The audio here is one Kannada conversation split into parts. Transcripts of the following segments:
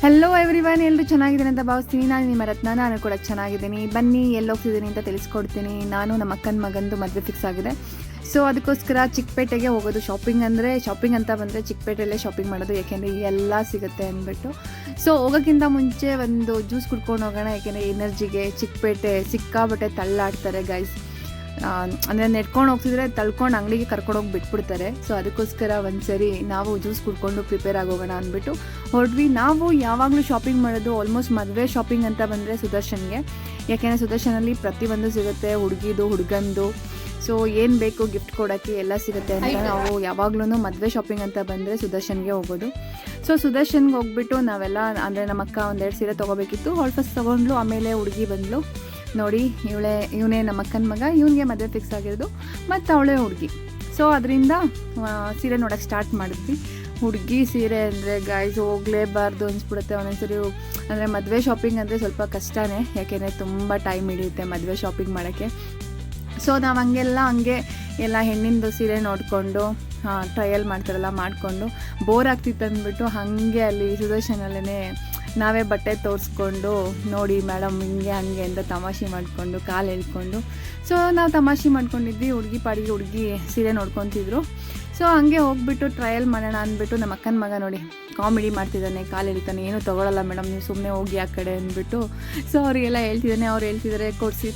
ಹೆಲೋ ಎವ್ರಿವನ್, ಎಲ್ಲರೂ ಚೆನ್ನಾಗಿದ್ದೀನಿ ಅಂತ ಭಾವಿಸ್ತೀನಿ. ನಾನು ನಿಮ್ಮ ರತ್ನ, ನಾನು ಕೂಡ ಚೆನ್ನಾಗಿದ್ದೀನಿ. ಬನ್ನಿ ಎಲ್ಲಿ ಹೋಗ್ತಿದ್ದೀನಿ ಅಂತ ತಿಳಿಸ್ಕೊಡ್ತೀನಿ. ನಾನು ನಮ್ಮ ಅಕ್ಕನ ಮಗಂದು ಮದುವೆ ಫಿಕ್ಸ್ ಆಗಿದೆ. ಸೊ ಅದಕ್ಕೋಸ್ಕರ ಚಿಕ್ಕಪೇಟೆಗೆ ಹೋಗೋದು. ಶಾಪಿಂಗ್ ಅಂತ ಬಂದರೆ ಚಿಕ್ಕಪೇಟೆಯಲ್ಲೇ ಶಾಪಿಂಗ್ ಮಾಡೋದು, ಯಾಕೆಂದರೆ ಎಲ್ಲ ಸಿಗುತ್ತೆ ಅಂದ್ಬಿಟ್ಟು. ಸೊ ಹೋಗೋಕ್ಕಿಂತ ಮುಂಚೆ ಒಂದು ಜ್ಯೂಸ್ ಕುಡ್ಕೊಂಡು ಹೋಗೋಣ, ಯಾಕೆಂದರೆ ಎನರ್ಜಿಗೆ. ಚಿಕ್ಕಪೇಟೆ ಸಿಕ್ಕಾಬಟ್ಟೆ ತಳ್ಳಾಡ್ತಾರೆ ಗೈಸ್. ಅಂದರೆ ನೆಡ್ಕೊಂಡು ಹೋಗ್ತಿದ್ರೆ ತಳ್ಕೊಂಡು ಅಂಗಡಿಗೆ ಕರ್ಕೊಂಡೋಗಿ ಬಿಟ್ಬಿಡ್ತಾರೆ. ಸೊ ಅದಕ್ಕೋಸ್ಕರ ಒಂದು ಸರಿ ನಾವು ಜ್ಯೂಸ್ ಕುಡ್ಕೊಂಡು ಪ್ರಿಪೇರ್ ಆಗೋಗೋಣ ಅಂದ್ಬಿಟ್ಟು ಹೊರಡ್ವಿ. ನಾವು ಯಾವಾಗಲೂ ಶಾಪಿಂಗ್ ಮಾಡೋದು ಆಲ್ಮೋಸ್ಟ್ ಮದುವೆ ಶಾಪಿಂಗ್ ಅಂತ ಬಂದರೆ ಸುದರ್ಶನ್ಗೆ, ಯಾಕೆಂದರೆ ಸುದರ್ಶನಲ್ಲಿ ಪ್ರತಿಯೊಂದು ಸಿಗುತ್ತೆ, ಹುಡುಗಿದು ಹುಡುಗಂದು. ಸೊ ಏನು ಬೇಕು ಗಿಫ್ಟ್ ಕೊಡೋಕ್ಕೆ ಎಲ್ಲ ಸಿಗುತ್ತೆ ಅಂತ ನಾವು ಯಾವಾಗ್ಲೂ ಮದುವೆ ಶಾಪಿಂಗ್ ಅಂತ ಬಂದರೆ ಸುದರ್ಶನ್ಗೆ ಹೋಗೋದು. ಸೊ ಸುದರ್ಶನ್ಗೆ ಹೋಗ್ಬಿಟ್ಟು ನಾವೆಲ್ಲ, ಅಂದರೆ ನಮ್ಮ ಅಕ್ಕ ಒಂದೆರಡು ಸೀರೆ ತೊಗೋಬೇಕಿತ್ತು. ಅವಳು ಫಸ್ಟ್ ತೊಗೊಂಡ್ಲು, ಆಮೇಲೆ ಹುಡುಗಿ ಬಂದಳು. ನೋಡಿ ಇವನೇ ನಮ್ಮ ಅಕ್ಕನ ಮಗ, ಇವನಿಗೆ ಮದುವೆ ಫಿಕ್ಸ್ ಆಗಿರೋದು, ಮತ್ತು ಅವಳೇ ಹುಡುಗಿ. ಸೊ ಅದರಿಂದ ಸೀರೆ ನೋಡೋಕ್ಕೆ ಸ್ಟಾರ್ಟ್ ಮಾಡಿದ್ವಿ. ಹುಡುಗಿ ಸೀರೆ ಅಂದರೆ ಗಾಯ್ಸ್ ಹೋಗಲೇಬಾರ್ದು ಅನಿಸ್ಬಿಡುತ್ತೆ ಒಂದೊಂದ್ಸರಿ. ಅಂದರೆ ಮದುವೆ ಶಾಪಿಂಗ್ ಅಂದರೆ ಸ್ವಲ್ಪ ಕಷ್ಟನೇ, ಯಾಕೆಂದರೆ ತುಂಬ ಟೈಮ್ ಹಿಡಿಯುತ್ತೆ ಮದುವೆ ಶಾಪಿಂಗ್ ಮಾಡೋಕ್ಕೆ. ಸೊ ನಾವು ಹಂಗೆ ಎಲ್ಲ ಹೆಣ್ಣಿಂದು ಸೀರೆ ನೋಡಿಕೊಂಡು ಟ್ರಯಲ್ ಮಾಡ್ತಾರಲ್ಲ ಮಾಡಿಕೊಂಡು ಬೋರ್ ಆಗ್ತಿತ್ತು ಅಂದ್ಬಿಟ್ಟು ಹಾಗೆ ಅಲ್ಲಿ ಸುದರ್ಶನಲ್ಲೇ ನಾವೇ ಬಟ್ಟೆ ತೋರಿಸ್ಕೊಂಡು, ನೋಡಿ ಮೇಡಮ್ ಹಿಂಗೆ ಹಂಗೆ ಅಂತ ತಮಾಷೆ ಮಾಡಿಕೊಂಡು ಕಾಲು ಎಳ್ಕೊಂಡು. ಸೊ ನಾವು ತಮಾಷೆ ಮಾಡ್ಕೊಂಡಿದ್ವಿ, ಹುಡುಗಿ ಸೀರೆ ನೋಡ್ಕೊತಿದ್ರು. ಸೊ ಹಂಗೆ ಹೋಗ್ಬಿಟ್ಟು ಟ್ರಯಲ್ ಮಾಡೋಣ ಅಂದ್ಬಿಟ್ಟು ನಮ್ಮ ಅಕ್ಕನ ಮಗ ನೋಡಿ ಕಾಮಿಡಿ ಮಾಡ್ತಿದ್ದಾನೆ, ಕಾಲು ಎಳಿತಾನೆ, ಏನೂ ತೊಗೊಳಲ್ಲ ಮೇಡಮ್ ನೀವು ಸುಮ್ಮನೆ ಹೋಗಿ ಆ ಕಡೆ ಅಂದ್ಬಿಟ್ಟು. ಸೊ ಅವರಿಗೆಲ್ಲ ಅವ್ರು ಹೇಳ್ತಿದ್ದಾರೆ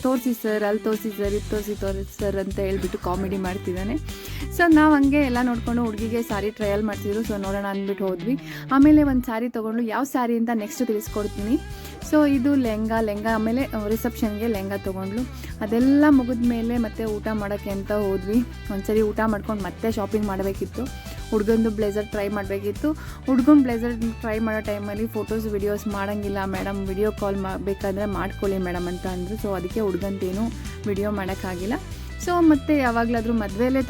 ತೋರಿಸಿ ಸರ್, ಅಲ್ಲಿ ತೋರಿಸಿ ಸರ್, ಇದು ತೋರಿಸಿ ಸರ್ ಅಂತ ಹೇಳ್ಬಿಟ್ಟು ಕಾಮಿಡಿ ಮಾಡ್ತಿದ್ದಾನೆ. ಸೊ ನಾವು ಹಂಗೆ ಎಲ್ಲ ನೋಡಿಕೊಂಡು ಹುಡುಗಿಗೆ ಸ್ಯಾರಿ ಟ್ರಯಲ್ ಮಾಡ್ತಿದ್ರು. ಸೊ ನೋಡೋಣ ಅಂದ್ಬಿಟ್ಟು ಹೋದ್ವಿ. ಆಮೇಲೆ ಒಂದು ಸ್ಯಾರಿ ತೊಗೊಂಡು, ಯಾವ ಸ್ಯಾರಿ ಅಂತ ನೆಕ್ಸ್ಟ್ ತಿಳಿಸ್ಕೊಡ್ತೀನಿ. ಸೊ ಇದು ಲೆಹಂಗಾ, ಆಮೇಲೆ ರಿಸೆಪ್ಷನ್ಗೆ ಲೆಹಂಗಾ ತೊಗೊಂಡ್ಲು. ಅದೆಲ್ಲ ಮುಗಿದ ಮೇಲೆ ಮತ್ತೆ ಊಟ ಮಾಡೋಕ್ಕೆ ಅಂತ ಹೋದ್ವಿ. ಒಂದ್ಸರಿ ಊಟ ಮಾಡ್ಕೊಂಡು ಮತ್ತೆ ಶಾಪಿಂಗ್ ಮಾಡಬೇಕಿತ್ತು. ಹುಡುಗಂದು ಬ್ಲೇಸರ್ ಟ್ರೈ ಮಾಡಬೇಕಿತ್ತು. ಹುಡುಗನ ಬ್ಲೇಸರ್ ಟ್ರೈ ಮಾಡೋ ಟೈಮಲ್ಲಿ ಫೋಟೋಸ್ ವಿಡಿಯೋಸ್ ಮಾಡೋಂಗಿಲ್ಲ ಮೇಡಮ್, ವಿಡಿಯೋ ಕಾಲ್ ಬೇಕಾದರೆ ಮಾಡ್ಕೊಳ್ಳಿ ಮೇಡಮ್ ಅಂತ ಅಂದರು. ಸೊ ಅದಕ್ಕೆ ಹುಡುಗಂತೇನು ವಿಡಿಯೋ ಮಾಡೋಕ್ಕಾಗಿಲ್ಲ. ಸೊ ಮತ್ತು ಯಾವಾಗಲಾದರೂ ಮದುವೆಯಲ್ಲೇ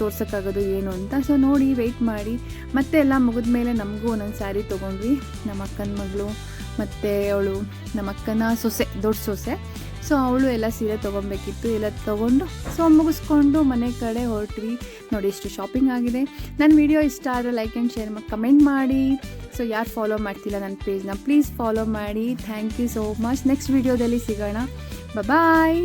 ತೋರ್ಸೋಕ್ಕಾಗೋದು ಏನು ಅಂತ. ಸೊ ನೋಡಿ ವೆಯ್ಟ್ ಮಾಡಿ ಮತ್ತೆ ಎಲ್ಲ ಮುಗಿದ ಮೇಲೆ ನಮಗೂ ಒಂದೊಂದು ಸ್ಯಾರಿ ತೊಗೊಂಡ್ವಿ. ನಮ್ಮ ಅಕ್ಕನ ಮಗಳು ಮತ್ತು ಅವಳು ನಮ್ಮ ಅಕ್ಕನ ಸೊಸೆ, ದೊಡ್ಡ ಸೊಸೆ. ಸೊ ಅವಳು ಎಲ್ಲ ಸೀರೆ ತೊಗೊಬೇಕಿತ್ತು, ಎಲ್ಲ ತೊಗೊಂಡು ಸೊ ಮುಗಿಸ್ಕೊಂಡು ಮನೆ ಕಡೆ ಹೊರಟ್ವಿ. ನೋಡಿ ಎಷ್ಟು ಶಾಪಿಂಗ್ ಆಗಿದೆ. ನನ್ನ ವಿಡಿಯೋ ಇಷ್ಟ ಆದರೆ ಲೈಕ್ ಆ್ಯಂಡ್ ಶೇರ್ ಕಮೆಂಟ್ ಮಾಡಿ. ಸೊ ಯಾರು ಫಾಲೋ ಮಾಡ್ತಿಲ್ಲ ನನ್ನ ಪೇಜ್ನ ಪ್ಲೀಸ್ ಫಾಲೋ ಮಾಡಿ. Thank you so much. Next ವಿಡಿಯೋದಲ್ಲಿ ಸಿಗೋಣ. ಬಾಯ್.